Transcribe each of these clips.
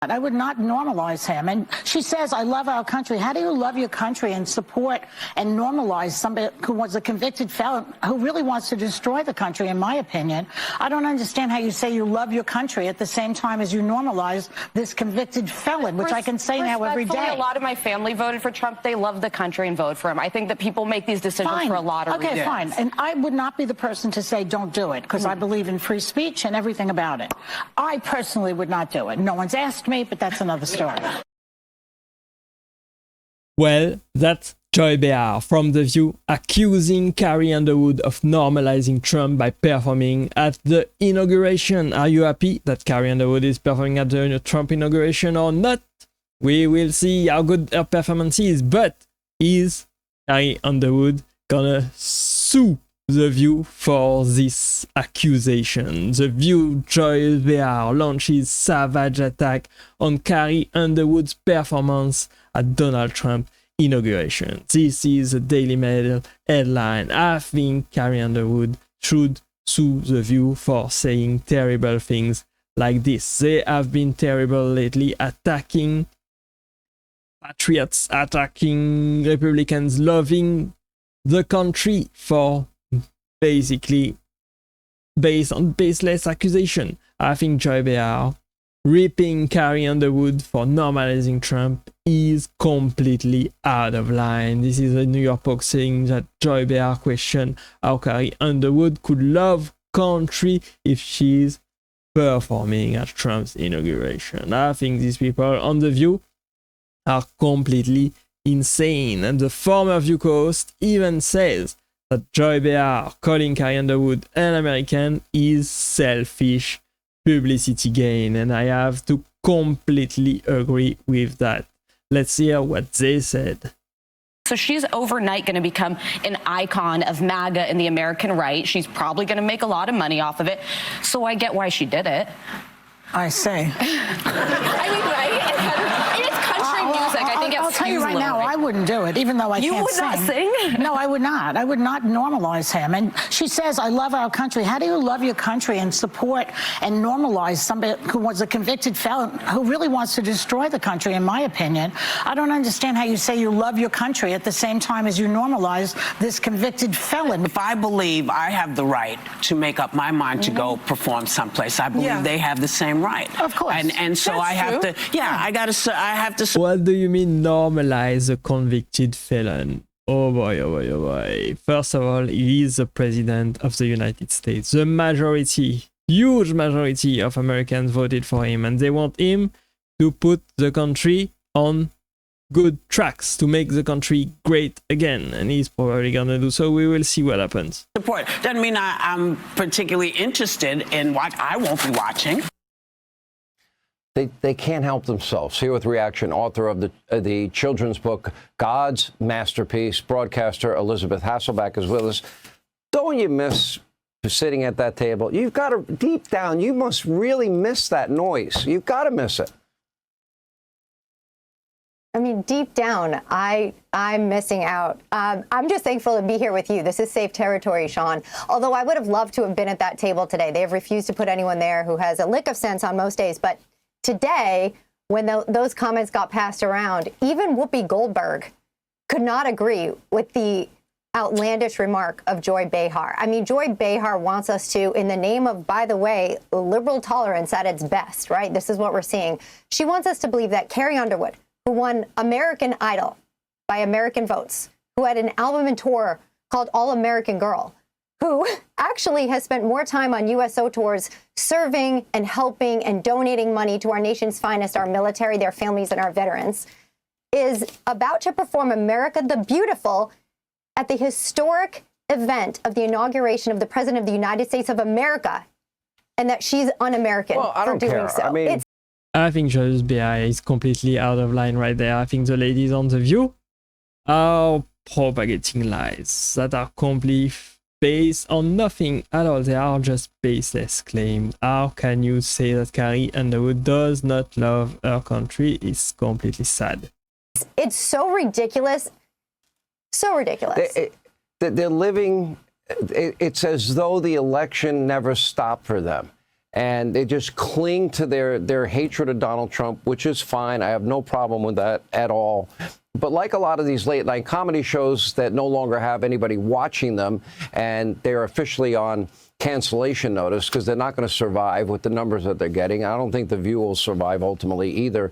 I would not normalize him. And she says, I love our country. How do you love your country and support and normalize somebody who was a convicted felon who really wants to destroy the country, in my opinion? I don't understand how you say you love your country at the same time as you normalize this convicted felon, which I can say now every day. A lot of my family voted for Trump. They love the country and vote for him. I think that people make these decisions for a lot of reasons. Okay, fine. And I would not be the person to say don't do it, because I believe in free speech and everything about it. I personally would not do it. No one's asked me, but that's another story. Well, that's Joy Behar from The View accusing Carrie Underwood of normalizing Trump by performing at the inauguration. Are you happy that Carrie Underwood is performing at the Trump inauguration or not? We will see how good her performance is, but is Carrie Underwood gonna sue The View for this accusation? The View Joy Behar launches savage attack on Carrie Underwood's performance at Donald Trump inauguration. This is a Daily Mail headline. I think Carrie Underwood should sue The View for saying terrible things like this. They have been terrible lately, attacking patriots, attacking Republicans, loving the country for basically based on baseless accusation. I think Joy Behar ripping Carrie Underwood for normalizing Trump is completely out of line. This is a New York Post saying that Joy Behar questioned how Carrie Underwood could love country if she's performing at Trump's inauguration. I think these people on The View are completely insane. And the former View host even says that Joy Behar calling Carrie Underwood an American is selfish publicity gain. And I have to completely agree with that. Let's hear what they said. So she's overnight going to become an icon of MAGA and the American right. She's probably going to make a lot of money off of it. So I get why she did it. I say. I mean, right? It's country music. I think I'll tell you right now, I wouldn't do it, even though I can't sing. You would not sing? No, I would not. I would not normalize him. And she says, I love our country. How do you love your country and support and normalize somebody who was a convicted felon who really wants to destroy the country, in my opinion? I don't understand how you say you love your country at the same time as you normalize this convicted felon. If I believe I have the right to make up my mind to go perform someplace, I believe they have the same right. Of course. And so That's I have true. to, I have to. What do you mean normalize a convicted felon? Oh boy, oh boy, oh boy. First of all, he is the president of the United States. The majority, huge majority of Americans voted for him, and they want him to put the country on good tracks, to make the country great again. And he's probably gonna do so. We will see what happens. Support doesn't mean I'm particularly interested in what I won't be watching. They can't help themselves. Here with reaction, author of the children's book, God's Masterpiece, broadcaster Elizabeth Hasselbeck is with us. Don't you miss sitting at that table? You've got to, deep down, you must really miss that noise. You've got to miss it. I mean, deep down, I'm missing out. I'm just thankful to be here with you. This is safe territory, Sean. Although I would have loved to have been at that table today. They have refused to put anyone there who has a lick of sense on most days. But today, when those comments got passed around, even Whoopi Goldberg could not agree with the outlandish remark of Joy Behar. I mean, Joy Behar wants us to, in the name of, by the way, liberal tolerance at its best, right? This is what we're seeing. She wants us to believe that Carrie Underwood, who won American Idol by American votes, who had an album and tour called All American Girl, who actually has spent more time on USO tours serving and helping and donating money to our nation's finest, our military, their families, and our veterans, is about to perform America the Beautiful at the historic event of the inauguration of the President of the United States of America, and that she's un-American for doing so. I mean, I think Joy Behar is completely out of line right there. I think the ladies on The View are propagating lies that are completely based on nothing at all. They are just baseless claims. How can you say that Carrie Underwood does not love her country? It's completely sad. It's so ridiculous. So ridiculous. They're living, it's as though the election never stopped for them. and they just cling to their hatred of Donald Trump, which is fine. I have no problem with that at all. But like a lot of these late night comedy shows that no longer have anybody watching them, and they're officially on cancellation notice because they're not going to survive with the numbers that they're getting. I don't think The View will survive ultimately either.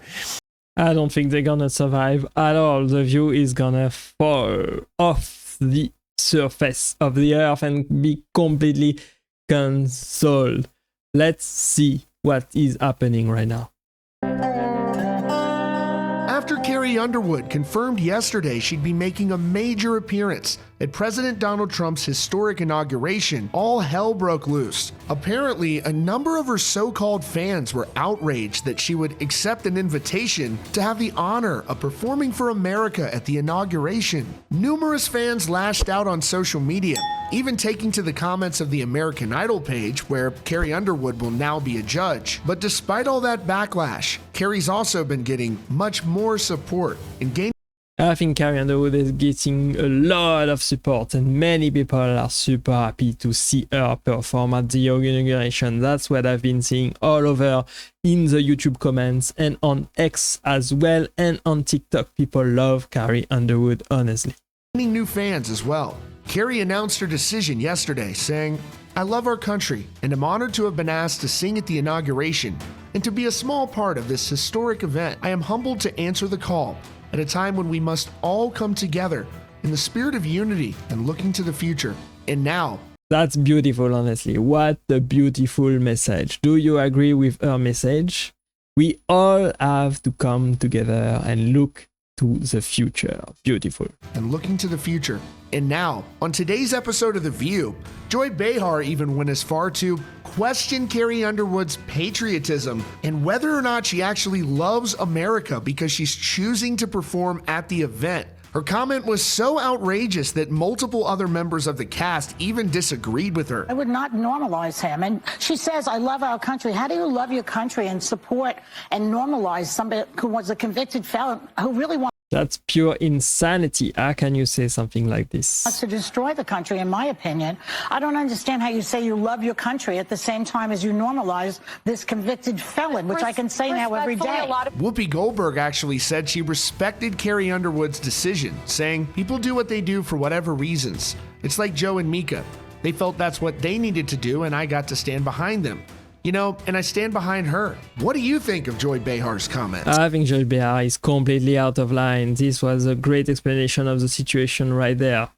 I don't think they're gonna survive at all. The View is gonna fall off the surface of the earth and be completely cancelled. Let's see what is happening right now. After Carrie Underwood confirmed yesterday she'd be making a major appearance at President Donald Trump's historic inauguration, all hell broke loose. Apparently, a number of her so-called fans were outraged that she would accept an invitation to have the honor of performing for America at the inauguration. Numerous fans lashed out on social media, even taking to the comments of the American Idol page, where Carrie Underwood will now be a judge. But despite all that backlash, Carrie's also been getting much more support and gaining. I think Carrie Underwood is getting a lot of support, and many people are super happy to see her perform at the inauguration. That's what I've been seeing all over in the YouTube comments and on X as well, and on TikTok. People love Carrie Underwood, honestly. New fans as well. Carrie announced her decision yesterday, saying, "I love our country and am honored to have been asked to sing at the inauguration and to be a small part of this historic event. I am humbled to answer the call at a time when we must all come together in the spirit of unity and looking to the future. And now." That's beautiful, honestly. What a beautiful message. Do you agree with her message? We all have to come together and look to the future. Beautiful. And looking to the future. And now, on today's episode of The View, Joy Behar even went as far to question Carrie Underwood's patriotism and whether or not she actually loves America because she's choosing to perform at the event. Her comment was so outrageous that multiple other members of the cast even disagreed with her. I would not normalize him. And she says, I love our country. How do you love your country and support and normalize somebody who was a convicted felon who really wants That's pure insanity. How can you say something like this? to destroy the country, in my opinion? I don't understand how you say you love your country at the same time as you normalize this convicted felon, which I can say now every day. Whoopi Goldberg actually said she respected Carrie Underwood's decision, saying, "People do what they do for whatever reasons. It's like Joe and Mika. They felt that's what they needed to do, and I got to stand behind them. You know, and I stand behind her." What do you think of Joy Behar's comments? I think Joy Behar is completely out of line. This was a great explanation of the situation right there.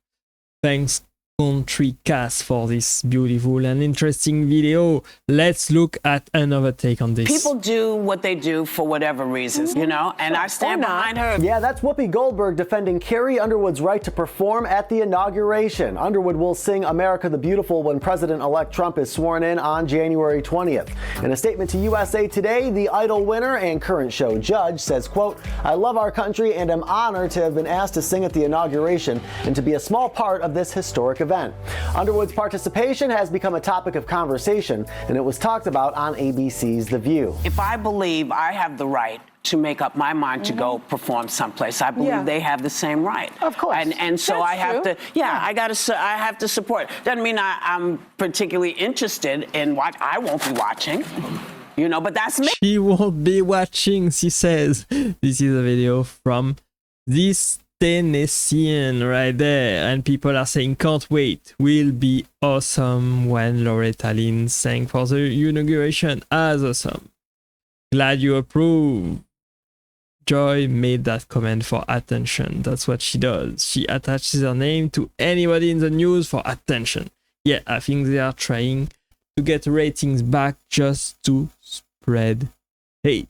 Thanks, Country Cast, for this beautiful and interesting video. Let's look at another take on this. People do what they do for whatever reasons, you know, and I stand behind her. Yeah, that's Whoopi Goldberg defending Carrie Underwood's right to perform at the inauguration. Underwood will sing America the Beautiful when President-elect Trump is sworn in on January 20th. In a statement to USA Today, the Idol winner and current show judge says, quote, "I love our country and am honored to have been asked to sing at the inauguration and to be a small part of this historic event." Underwood's participation has become a topic of conversation, and it was talked about on ABC's The View. If I believe I have the right to make up my mind to go perform someplace, I believe they have the same right. Of course. And so That's I have true. to, I have to support. Doesn't mean I'm particularly interested in what I won't be watching, you know, but that's me. She won't be watching, she says. This is a video from this Tennessean right there, and people are saying, can't wait, will be awesome when Loretta Lynn sang for the inauguration. As awesome. Glad you approve. Joy made that comment for attention. That's what she does. She attaches her name to anybody in the news for attention. Yeah, I think they are trying to get ratings back just to spread hate.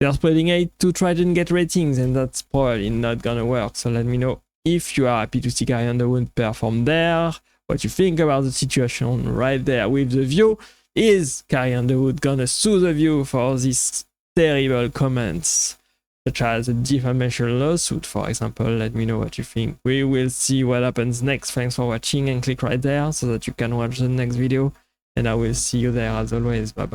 They are spreading hate to try to get ratings, and that's probably not gonna work. So let me know if you are happy to see Carrie Underwood perform there, what you think about the situation right there with The View. Is Carrie Underwood gonna sue The View for these terrible comments, such as a defamation lawsuit, for example? Let me know what you think. We will see what happens next. Thanks for watching, and click right there so that you can watch the next video, and I will see you there as always. Bye bye.